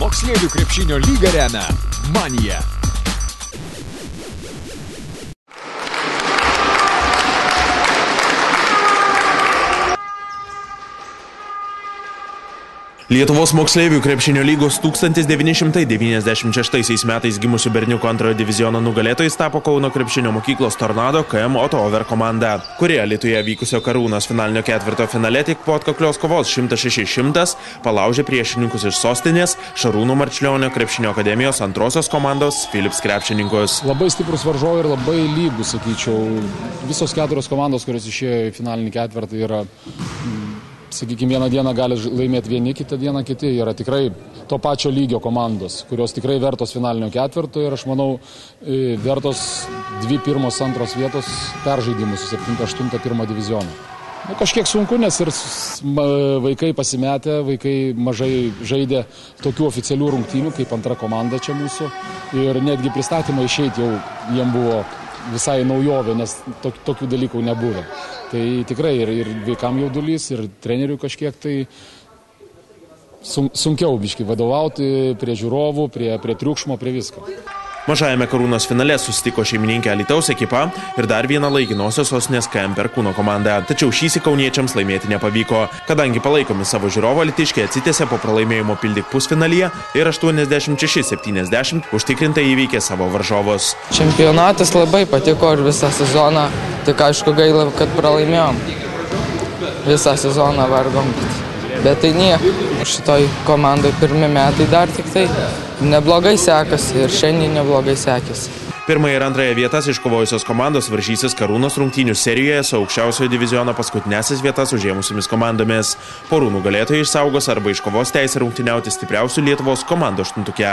Moksleivių krepšinio lygą remia Manija. Lietuvos moksleivių krepšinio lygos 1996 metais gimusių berniukų antrojo diviziono nugalėtojais tapo Kauno krepšinio mokyklos Tornado KM Otto Over komanda, kuri Alytuje vykusio Karūnos finalinio ketvirto finale tik po atkaklios kovos 106-100 palaužė priešininkus iš sostinės Šarūno Marčiulionio krepšinio akademijos antrosios komandos Philips krepšininkus. Labai stiprus varžovai ir labai lygus, sakyčiau. Visos keturios komandos, kurios išėjo į finalinį ketvirtą, yra, sakykime, vieną dieną gali laimėti vieni, kitą dieną kiti. Yra tikrai to pačio lygio komandos, kurios tikrai vertos finalinio ketvirto ir aš manau vertos 2 pirmos antros vietos peržaidimus su 7-8 pirmo diviziono. Kažkiek sunku, nes ir vaikai pasimetę, vaikai mažai žaidė tokių oficialių rungtynių kaip antra komanda čia mūsų ir netgi pristatymą išeiti jau jiem buvo visai naujovė, nes tokių dalykų nebuvę. Tai tikrai ir vaikam jaudulys, ir trenerių kažkiek tai sunkiau biškai vadovauti prie žiūrovų, prie triukšmo, prie visko. Mažajame Karūnos finale susitiko šeimininkė Alytaus ekipa ir dar viena laikinosios sostinės KM Perkūno komanda. Tačiau šįsyk kauniečiams laimėti nepavyko, kadangi palaikomi savo žiūrovo alytiškiai atsitęsė po pralaimėjimo Pildik pusfinalyje ir 86-70 užtikrintai įveikė savo varžovus. Čempionatas labai patiko ir visą sezoną, tik aišku gaila, kad pralaimėjom. Visą sezoną vargom, bet tai nieko. Šitoj komandai pirmi metai dar tik tai neblogai sekasi ir šiandien neblogai sekėsi. Pirmąją ir antrąją vietas iškovojusios komandos varžysis Karūnos rungtynių serijoje su aukščiausiojo diviziono paskutinėsis vietas užėmusiomis komandomis. Porų nugalėtojai išsaugos arba iškovos teisę rungtyniauti stipriausių Lietuvos komandų aštuntuke.